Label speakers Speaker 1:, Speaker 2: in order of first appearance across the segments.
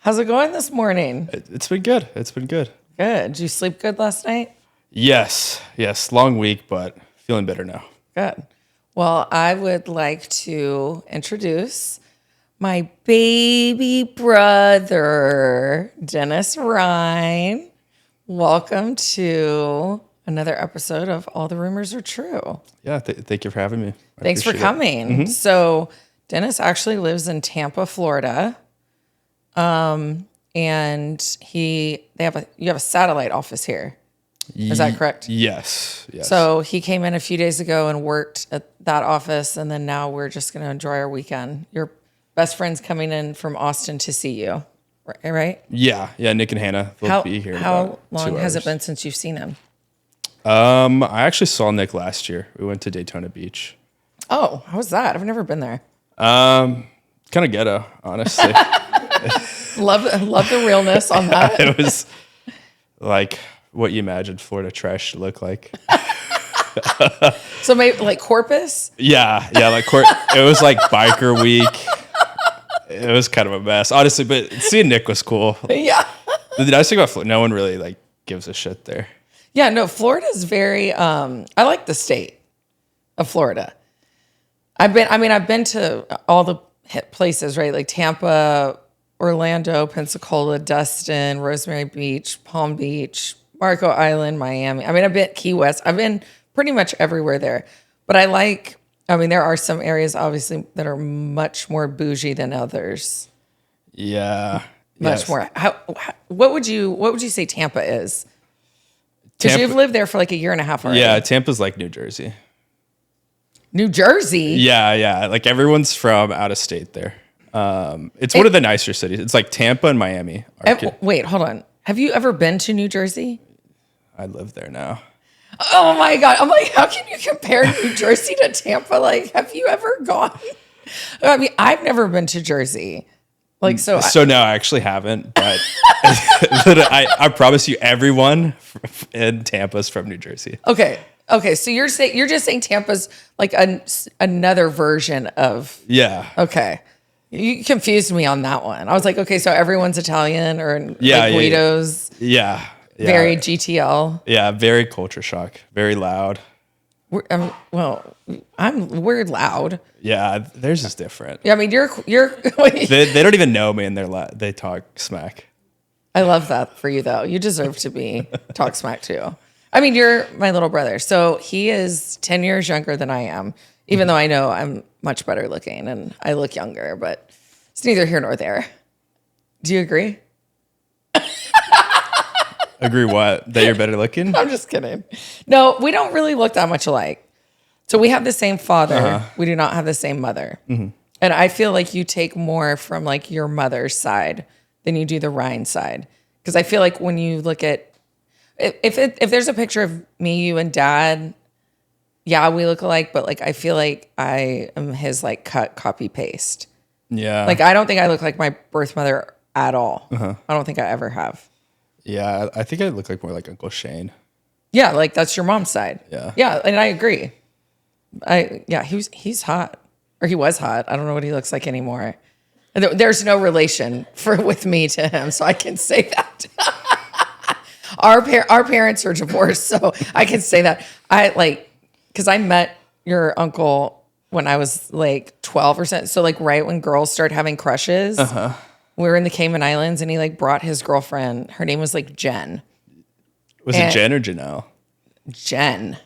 Speaker 1: How's it going this morning?
Speaker 2: It's been good. It's been good.
Speaker 1: Good. Did you sleep good last night?
Speaker 2: Yes. Long week, but feeling better now.
Speaker 1: Good. Well, I would like to introduce my baby brother, Dennis Ryne. Welcome to another episode of All the Rumors Are True.
Speaker 2: Yeah. Thank you for having me.
Speaker 1: Thanks for coming. Mm-hmm. So Dennis actually lives in Tampa, Florida. And you have a satellite office here. Is that correct?
Speaker 2: Yes.
Speaker 1: So he came in a few days ago and worked at that office, and then now we're just going to enjoy our weekend. Your best friend's coming in from Austin to see you, right?
Speaker 2: Yeah. Nick and Hannah will be here.
Speaker 1: How long has it been since you've seen him?
Speaker 2: I actually saw Nick last year. We went to Daytona Beach.
Speaker 1: Oh, how was that? I've never been there.
Speaker 2: Kind of ghetto, honestly.
Speaker 1: Love the realness on that.
Speaker 2: It was like what you imagined Florida trash should look like.
Speaker 1: So maybe like Corpus?
Speaker 2: Yeah, like it was like biker week. It was kind of a mess, honestly. But seeing Nick was cool.
Speaker 1: Yeah.
Speaker 2: The nice thing about Florida, no one really like gives a shit there.
Speaker 1: Yeah, no, Florida's very. I like the state of Florida. I've been to all the hit places, right? Like Tampa, Orlando, Pensacola, Destin, Rosemary Beach, Palm Beach, Marco Island, Miami. I've been Key West. I've been pretty much everywhere there. But there are some areas obviously that are much more bougie than others.
Speaker 2: Yeah.
Speaker 1: Much more. What would you say Tampa is? Because you've lived there for like a year and a half already.
Speaker 2: Yeah, Tampa's like New Jersey.
Speaker 1: New Jersey?
Speaker 2: Yeah. Like everyone's from out of state there. It's one of the nicer cities. It's like Tampa and Miami.
Speaker 1: Wait, hold on. Have you ever been to New Jersey?
Speaker 2: I live there now.
Speaker 1: Oh my God. I'm like, how can you compare New Jersey to Tampa? Like, have you ever gone? I've never been to Jersey. Like, so
Speaker 2: no, I actually haven't, but I promise you everyone in Tampa's from New Jersey.
Speaker 1: Okay. So you're just saying Tampa's like another version of.
Speaker 2: Yeah.
Speaker 1: Okay. You confused me on that one. I was like, okay, so everyone's Italian or like Guido's.
Speaker 2: Yeah.
Speaker 1: Very GTL.
Speaker 2: Yeah, very culture shock. Very loud.
Speaker 1: We're loud.
Speaker 2: Yeah, theirs is different.
Speaker 1: Yeah, you're.
Speaker 2: they don't even know me, and they talk smack.
Speaker 1: I love that for you, though. You deserve to be talk smack too. You're my little brother, so he is 10 years younger than I am. Even though I know I'm much better looking and I look younger, but it's neither here nor there. Do you agree?
Speaker 2: Agree what? That you're better looking?
Speaker 1: I'm just kidding. No, we don't really look that much alike. So we have the same father. Uh-huh. We do not have the same mother. Mm-hmm. And I feel like you take more from like your mother's side than you do the Ryne side. Because I feel like when you look at, if there's a picture of me, you and dad, yeah, we look alike, but like I feel like I am his like cut, copy, paste.
Speaker 2: Yeah.
Speaker 1: Like I don't think I look like my birth mother at all. Uh-huh. I don't think I ever have.
Speaker 2: Yeah, I think I look like more like Uncle Shane.
Speaker 1: Yeah, like that's your mom's side.
Speaker 2: Yeah.
Speaker 1: Yeah, and I agree. He's hot. Or he was hot. I don't know what he looks like anymore. There's no relation with me to him, so I can say that. Our parents are divorced, so I can say that. Because I met your uncle when I was like 12 or so. So like right when girls start having crushes. Uh-huh. We were in the Cayman Islands, and he like brought his girlfriend. Her name was like Jen.
Speaker 2: Was it Jen or Janelle?
Speaker 1: Jen.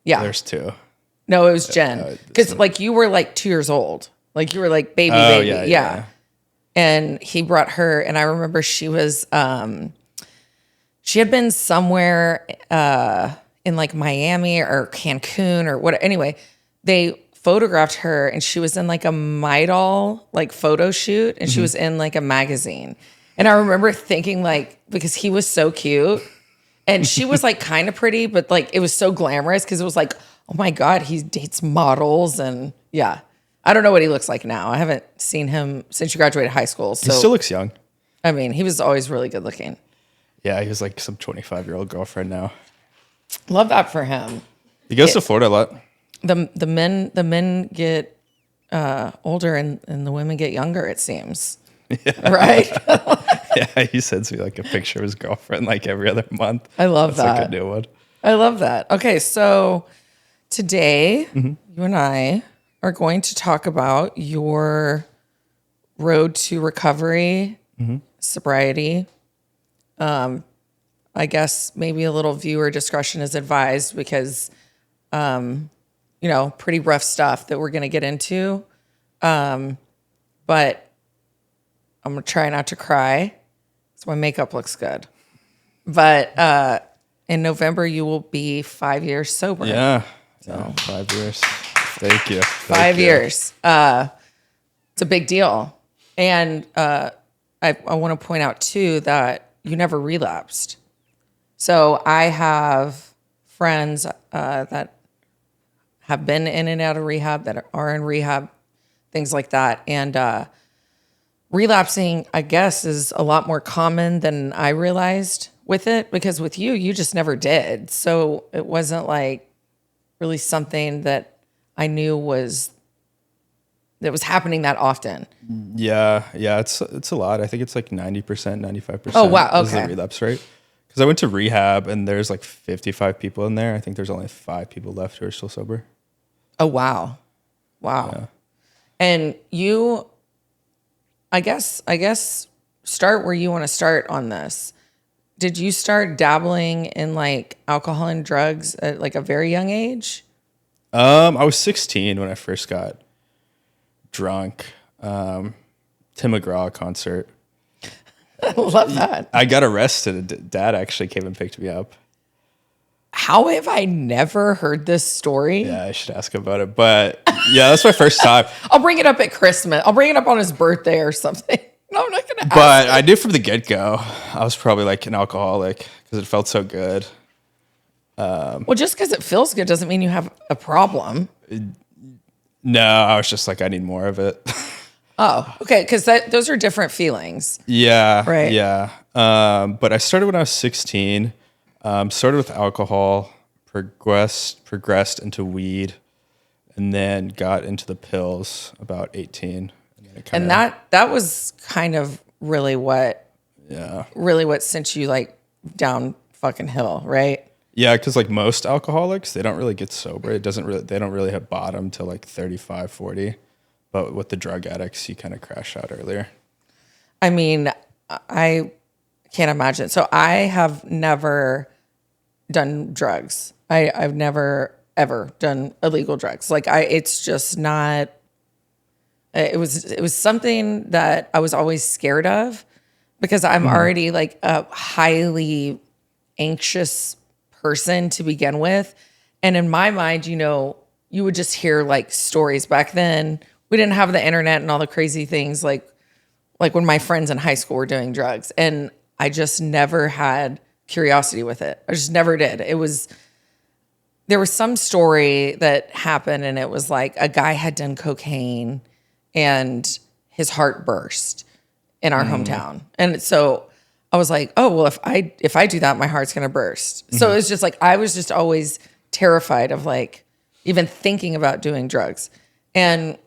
Speaker 1: Yeah.
Speaker 2: There's two.
Speaker 1: No, it was Jen. Because like you were like 2 years old. Like you were like baby. Yeah. And he brought her, and I remember she was, she had been somewhere in like Miami or Cancun or what. Anyway, they photographed her, and she was in like a Midol like photo shoot, and she was in like a magazine. And I remember thinking like, because he was so cute, and she was like kind of pretty, but like it was so glamorous because it was like, oh my God, he dates models. And yeah, I don't know what he looks like now. I haven't seen him since you graduated high school. So
Speaker 2: he still looks young.
Speaker 1: He was always really good looking.
Speaker 2: Yeah, he was like some 25-year-old girlfriend now.
Speaker 1: Love that for him.
Speaker 2: He goes to Florida a lot.
Speaker 1: The men get older and the women get younger, it seems.
Speaker 2: Yeah.
Speaker 1: Right?
Speaker 2: Yeah, he sends me like a picture of his girlfriend like every other month.
Speaker 1: I love
Speaker 2: That's
Speaker 1: that.
Speaker 2: like a new one.
Speaker 1: I love that. Okay, so today you and I are going to talk about your road to recovery, sobriety. I guess maybe a little viewer discretion is advised because, pretty rough stuff that we're going to get into. But I'm going to try not to cry so my makeup looks good. But in November, you will be 5 years sober.
Speaker 2: Yeah. So 5 years. Thank you.
Speaker 1: 5 years. It's a big deal. And I want to point out, too, that you never relapsed. So I have friends that have been in and out of rehab, that are in rehab, things like that. And relapsing, I guess, is a lot more common than I realized with it, because with you just never did. So it wasn't like really something that I knew was happening that often.
Speaker 2: Yeah, it's a lot. I think it's like 90%, 95%.
Speaker 1: Oh, wow, okay.
Speaker 2: Is the relapse rate. Because I went to rehab and there's like 55 people in there. I think there's only 5 people left who are still sober.
Speaker 1: Oh, wow. Yeah. And you, I guess, start where you want to start on this. Did you start dabbling in like alcohol and drugs at like a very young age?
Speaker 2: I was 16 when I first got drunk. Tim McGraw concert.
Speaker 1: I love that.
Speaker 2: I got arrested. Dad actually came and picked me up.
Speaker 1: How have I never heard this story?
Speaker 2: Yeah, I should ask about it. But yeah, that's my first time.
Speaker 1: I'll bring it up at Christmas. I'll bring it up on his birthday or something. No, I'm not going to ask.
Speaker 2: But I knew from the get-go, I was probably like an alcoholic because it felt so good.
Speaker 1: Well, just because it feels good doesn't mean you have a problem.
Speaker 2: No, I was just like, I need more of it.
Speaker 1: Oh, okay. Because those are different feelings.
Speaker 2: Yeah.
Speaker 1: Right.
Speaker 2: Yeah. But I started when I was 16. Started with alcohol, progressed into weed, and then got into the pills about 18.
Speaker 1: And that was kind of really what sent you like down fucking hill, right?
Speaker 2: Yeah, because like most alcoholics, they don't really get sober. They don't really have bottom till like 35, 40. But with the drug addicts, you kind of crash out earlier.
Speaker 1: I mean, I can't imagine. So I have never done drugs. I've never ever done illegal drugs. Like it's just not. It was something that I was always scared of because I'm already like a highly anxious person to begin with. And in my mind, you would just hear like stories back then. We didn't have the internet and all the crazy things like when my friends in high school were doing drugs. And I just never had curiosity with it. I just never did. There was some story that happened and it was like a guy had done cocaine and his heart burst in our hometown. And so I was like, oh, well, if I do that, my heart's going to burst. So it was just like, I was just always terrified of like even thinking about doing drugs. And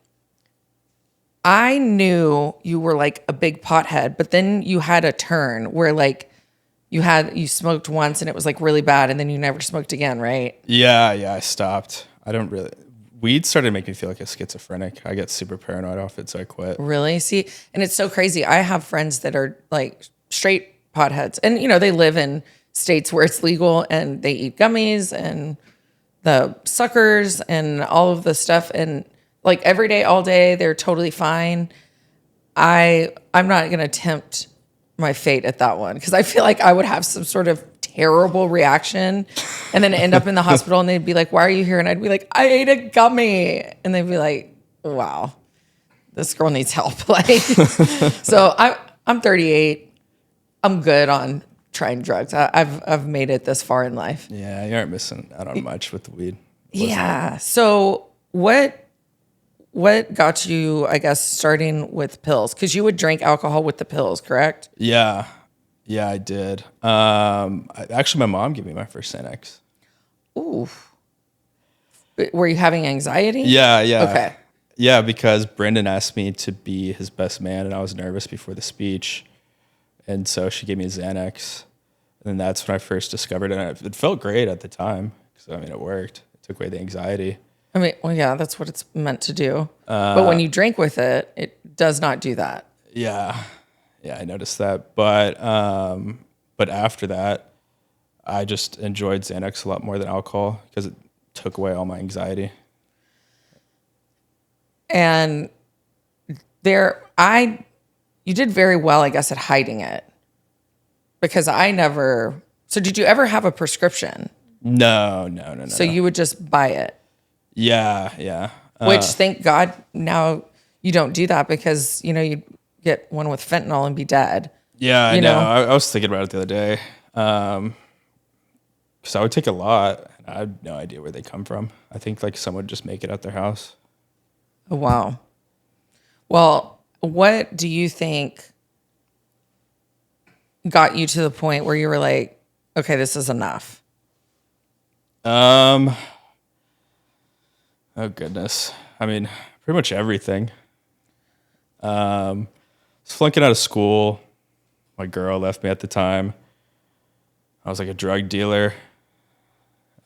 Speaker 1: I knew you were like a big pothead, but then you had a turn where like you smoked once and it was like really bad and then you never smoked again, right?
Speaker 2: Yeah, I stopped. Weed started to make me feel like a schizophrenic. I get super paranoid off it, so I quit.
Speaker 1: Really? See, and it's so crazy. I have friends that are like straight potheads and they live in states where it's legal and they eat gummies and the suckers and all of the stuff and like every day, all day, they're totally fine. I'm not going to tempt my fate at that one because I feel like I would have some sort of terrible reaction and then end up in the hospital and they'd be like, why are you here? And I'd be like, I ate a gummy. And they'd be like, wow, this girl needs help. Like, so I'm 38. I'm good on trying drugs. I've made it this far in life.
Speaker 2: Yeah, you aren't missing out on much with the weed.
Speaker 1: Yeah. So what got you, I guess, starting with pills? Because you would drink alcohol with the pills, correct?
Speaker 2: Yeah, I did. Actually, my mom gave me my first Xanax.
Speaker 1: Ooh. Were you having anxiety?
Speaker 2: Yeah.
Speaker 1: Okay.
Speaker 2: Yeah, because Brendan asked me to be his best man, and I was nervous before the speech. And so she gave me a Xanax. And then that's when I first discovered it. And it felt great at the time. So, I mean, it worked. It took away the anxiety.
Speaker 1: I mean, well, yeah, that's what it's meant to do. But when you drink with it, it does not do that.
Speaker 2: Yeah. Yeah, I noticed that. But after that, I just enjoyed Xanax a lot more than alcohol because it took away all my anxiety.
Speaker 1: And you did very well, I guess, at hiding it. Because so did you ever have a prescription?
Speaker 2: No.
Speaker 1: So you would just buy it?
Speaker 2: Yeah.
Speaker 1: Which, thank God, now you don't do that because, you'd get one with fentanyl and be dead.
Speaker 2: Yeah, I know. I was thinking about it the other day. Because I would take a lot. And I have no idea where they come from. I think like someone would just make it at their house.
Speaker 1: Oh, wow. Well, what do you think got you to the point where you were like, okay, this is enough?
Speaker 2: Oh goodness. I mean, pretty much everything. I was flunking out of school. My girl left me at the time. I was like a drug dealer.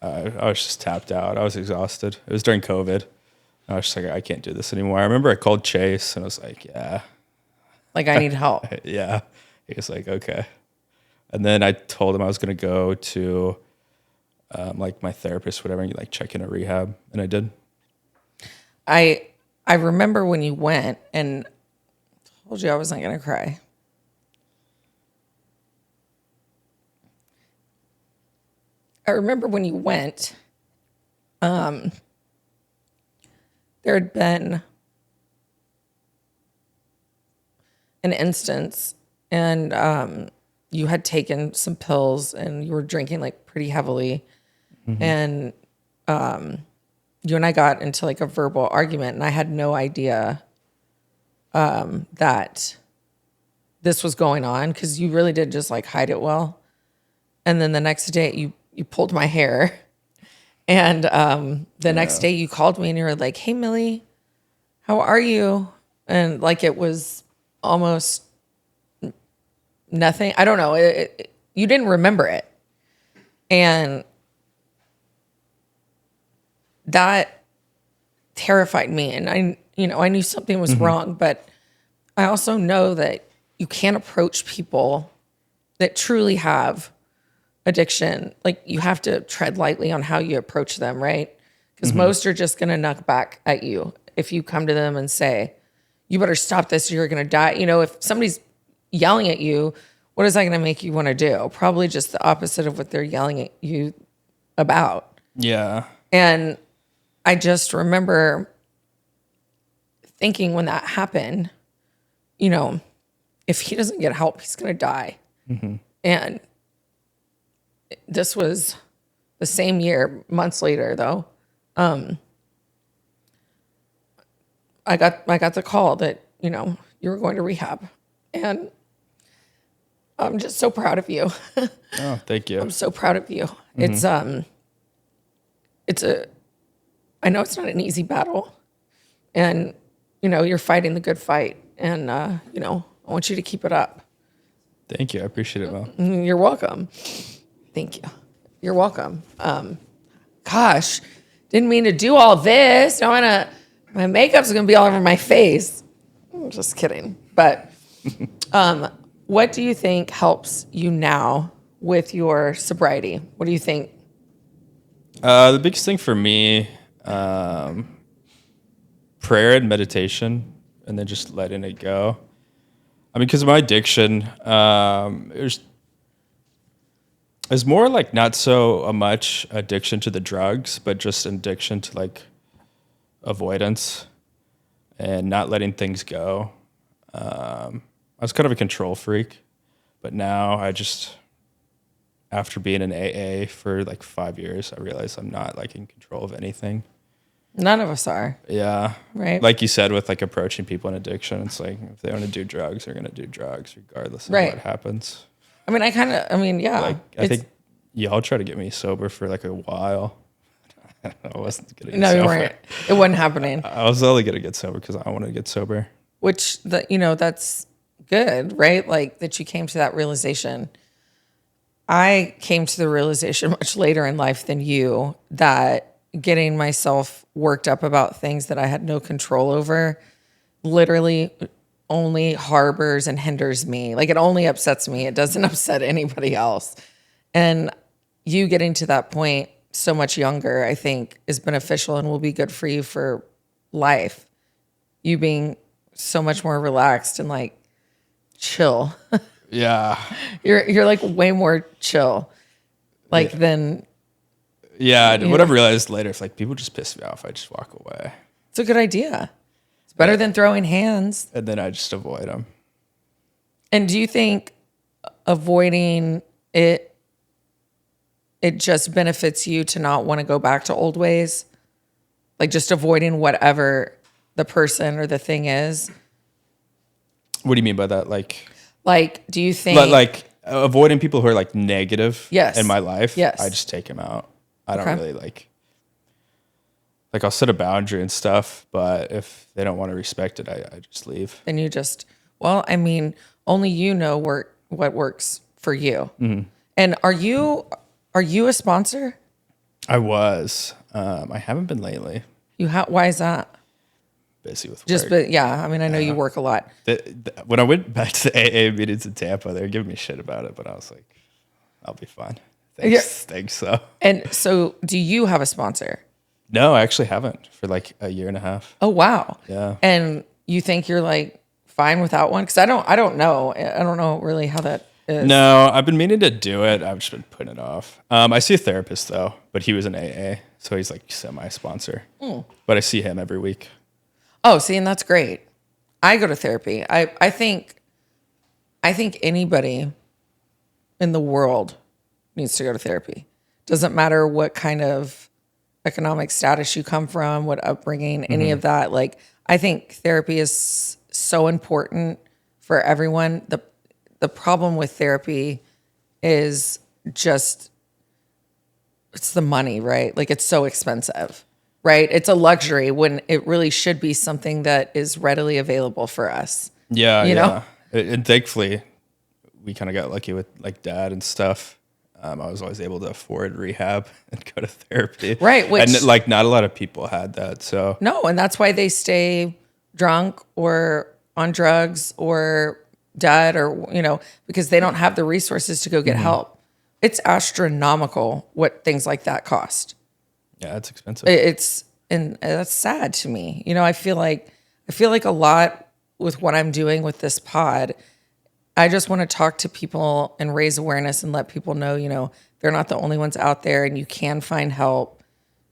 Speaker 2: I was just tapped out. I was exhausted. It was during COVID. I was just like, I can't do this anymore. I remember I called Chase and I was like, yeah.
Speaker 1: Like, I need help.
Speaker 2: Yeah. He was like, okay. And then I told him I was going to go to like my therapist, whatever, and like check in a rehab. And I did.
Speaker 1: I remember when you went, and I told you I wasn't going to cry. I remember when you went, there had been an instance, and you had taken some pills and you were drinking like pretty heavily. Mm-hmm. And you and I got into like a verbal argument, and I had no idea that this was going on because you really did just like hide it well. And then the next day you pulled my hair, and the next day you called me and you were like, "Hey, Millie, how are you?" And like it was almost nothing. I don't know. You didn't remember it, and that terrified me. And I knew something was wrong, but I also know that you can't approach people that truly have addiction. Like, you have to tread lightly on how you approach them, right? Because most are just going to knock back at you if you come to them and say, you better stop this or you're going to die. If somebody's yelling at you, what is that going to make you want to do? Probably just the opposite of what they're yelling at you about.
Speaker 2: Yeah.
Speaker 1: And I just remember thinking when that happened, if he doesn't get help, he's going to die. Mm-hmm. And this was the same year, months later, though. I got the call that, you were going to rehab. And I'm just so proud of you.
Speaker 2: Oh, thank you.
Speaker 1: I'm so proud of you. Mm-hmm. I know it's not an easy battle, and, you're fighting the good fight, and, I want you to keep it up.
Speaker 2: Thank you. I appreciate it, Mel.
Speaker 1: You're welcome. Thank you. You're welcome. Gosh, didn't mean to do all this. My makeup's going to be all over my face. I'm just kidding. But what do you think helps you now with your sobriety? What do you think?
Speaker 2: The biggest thing for me, prayer and meditation, and then just letting it go. I mean, because of my addiction, it was more like not so much addiction to the drugs, but just addiction to like avoidance and not letting things go. I was kind of a control freak, but now after being in AA for like 5 years, I realize I'm not like in control of anything.
Speaker 1: None of us are.
Speaker 2: Yeah.
Speaker 1: Right.
Speaker 2: Like you said, with like approaching people in addiction, it's like if they want to do drugs, they're going to do drugs regardless of what happens.
Speaker 1: I mean, yeah.
Speaker 2: Like, I think y'all try to get me sober for like a while. I wasn't going to get
Speaker 1: No,
Speaker 2: sober.
Speaker 1: you weren't. It wasn't happening.
Speaker 2: I was only going to get sober because I wanted to get sober.
Speaker 1: Which, that's good, right? Like that you came to that realization. I came to the realization much later in life than you that getting myself worked up about things that I had no control over literally only harbors and hinders me. Like it only upsets me. It doesn't upset anybody else. And you getting to that point so much younger, I think, is beneficial and will be good for you for life. You being so much more relaxed and like chill.
Speaker 2: Yeah.
Speaker 1: You're like way more chill. Like than
Speaker 2: what I've realized later, if like people just piss me off, I just walk away.
Speaker 1: it's a good idea. It's better than throwing hands.
Speaker 2: And then I just avoid them.
Speaker 1: And do you think avoiding it just benefits you to not want to go back to old ways? Like just avoiding whatever the person or the thing is?
Speaker 2: What do you mean by that? Like,
Speaker 1: do you think
Speaker 2: like avoiding people who are like negative in my life?
Speaker 1: Yes.
Speaker 2: I just take them out. I don't really like I'll set a boundary and stuff, but if they don't want to respect it, I just leave.
Speaker 1: Then you just, only you know what works for you. Mm-hmm. And are you a sponsor?
Speaker 2: I was. I haven't been lately.
Speaker 1: Why is that?
Speaker 2: Busy with work.
Speaker 1: I know you work a lot.
Speaker 2: When I went back to the AA meetings in Tampa, they were giving me shit about it, but I was like, I'll be fine. Thanks. So.
Speaker 1: And so do you have a sponsor?
Speaker 2: No, I actually haven't for like a year and a half.
Speaker 1: Oh, wow.
Speaker 2: Yeah.
Speaker 1: And you think you're like fine without one? Because I don't know. I don't know really how that is.
Speaker 2: No, I've been meaning to do it. I've just been putting it off. I see a therapist though, but he was an AA, so he's like semi-sponsor. But I see him every week.
Speaker 1: Oh, see, and that's great. I go to therapy. I think anybody in the world needs to go to therapy. Doesn't matter what kind of economic status you come from, what upbringing, any of that. Like, I think therapy is so important for everyone. The problem with therapy is just, it's the money, right? Like, it's so expensive, right? It's a luxury when it really should be something that is readily available for us.
Speaker 2: Yeah,
Speaker 1: you know?
Speaker 2: And thankfully, we kind of got lucky with like dad and stuff. I was always able to afford rehab and go to therapy.
Speaker 1: Right.
Speaker 2: And like not a lot of people had that. So
Speaker 1: no, and that's why they stay drunk or on drugs or dead or, because they don't have the resources to go get help. It's astronomical what things like that cost.
Speaker 2: Yeah, it's expensive.
Speaker 1: And that's sad to me. I feel like a lot with what I'm doing with this pod. I just want to talk to people and raise awareness and let people know, they're not the only ones out there and you can find help.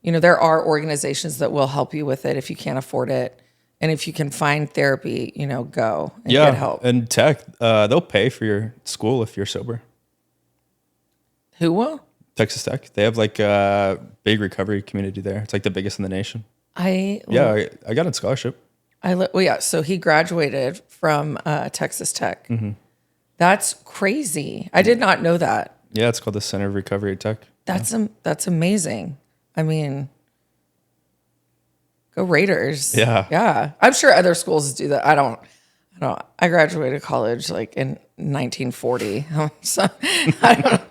Speaker 1: There are organizations that will help you with it if you can't afford it. And if you can find therapy, go and get help.
Speaker 2: And tech, they'll pay for your school if you're sober.
Speaker 1: Who will?
Speaker 2: Texas Tech. They have like a big recovery community there. It's like the biggest in the nation. I got a scholarship.
Speaker 1: So he graduated from Texas Tech. Mm-hmm. That's crazy. I did not know that.
Speaker 2: Yeah, it's called the Center of Recovery at Tech.
Speaker 1: That's amazing. I mean, go Raiders.
Speaker 2: Yeah.
Speaker 1: Yeah. I'm sure other schools do that. I don't. I graduated college like in 1940. So I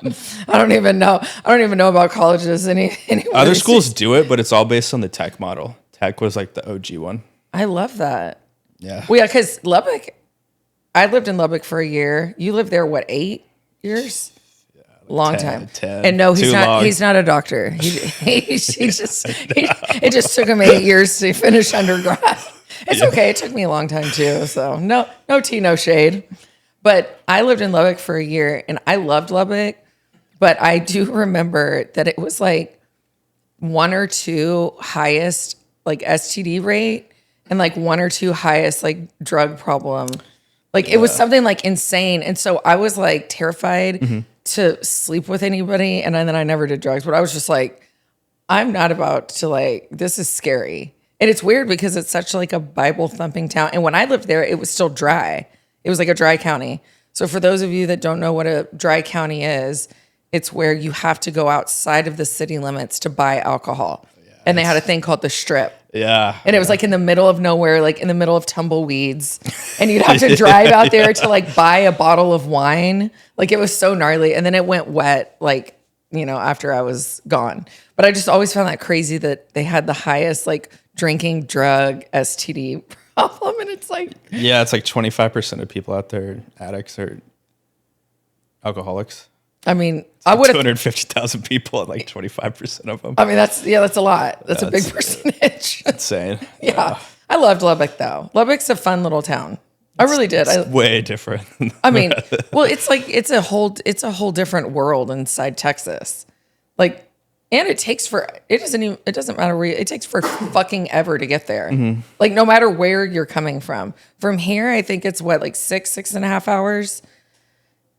Speaker 1: don't even know. I don't even know about colleges anyway.
Speaker 2: Other schools do it, but it's all based on the Tech model. Tech was like the OG one.
Speaker 1: I love that.
Speaker 2: Yeah.
Speaker 1: Well, yeah, because Lubbock, I lived in Lubbock for a year. You lived there, 8 years? Yeah, like long 10, time. And no, he's not. Long. He's not a doctor. It just took him 8 years to finish undergrad. It's okay. It took me a long time too. So no tea, no shade. But I lived in Lubbock for a year, and I loved Lubbock. But I do remember that it was like 1 or 2 highest like STD rate. And like 1 or 2 highest like drug problem. Like it was something like insane. And so I was like terrified to sleep with anybody. And then I never did drugs, but I was just like, I'm not about to like, this is scary. And it's weird because it's such like a Bible thumping town. And when I lived there, it was still dry. It was like a dry county. So for those of you that don't know what a dry county is, it's where you have to go outside of the city limits to buy alcohol. and they had a thing called the Strip.
Speaker 2: Yeah.
Speaker 1: And it was like in the middle of nowhere, like in the middle of tumbleweeds. And you'd have to drive out there to like buy a bottle of wine. Like it was so gnarly. And then it went wet, like, you know, after I was gone. But I just always found that crazy that they had the highest like drinking drug STD problem. And it's like,
Speaker 2: yeah, it's like 25% of people out there, addicts or alcoholics.
Speaker 1: I mean, I would have
Speaker 2: 250,000 people and like 25% of them.
Speaker 1: I mean, that's a lot. That's a big percentage.
Speaker 2: Insane.
Speaker 1: Yeah. I loved Lubbock though. Lubbock's a fun little town. I really did.
Speaker 2: It's way different.
Speaker 1: I mean, well, it's like it's a whole different world inside Texas. Like, and it doesn't matter where it takes for fucking ever to get there. Mm-hmm. Like no matter where you're coming from. From here, I think it's like 6.5 hours.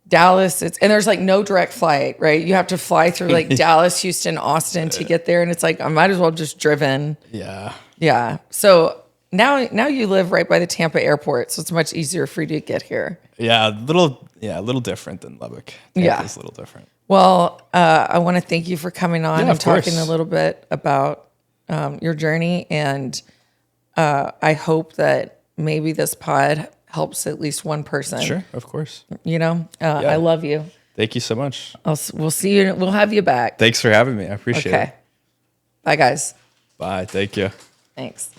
Speaker 1: Dallas, and there's like no direct flight, right? You have to fly through like Dallas, Houston, Austin to get there. And it's like, I might as well have just driven.
Speaker 2: Yeah.
Speaker 1: Yeah. So now you live right by the Tampa airport. So it's much easier for you to get here.
Speaker 2: Yeah. A little different than Lubbock. Tampa's a little different.
Speaker 1: Well, I want to thank you for coming on and talking
Speaker 2: course.
Speaker 1: a little bit about your journey. And I hope that maybe this pod helps at least one person.
Speaker 2: Sure, of course.
Speaker 1: You know, I love you.
Speaker 2: Thank you so much.
Speaker 1: We'll see you. We'll have you back.
Speaker 2: Thanks for having me. I appreciate it.
Speaker 1: Bye, guys.
Speaker 2: Bye. Thank you.
Speaker 1: Thanks.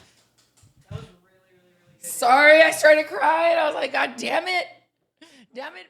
Speaker 1: That was really, really, really good. Sorry, I started crying. I was like, God damn it. Damn it.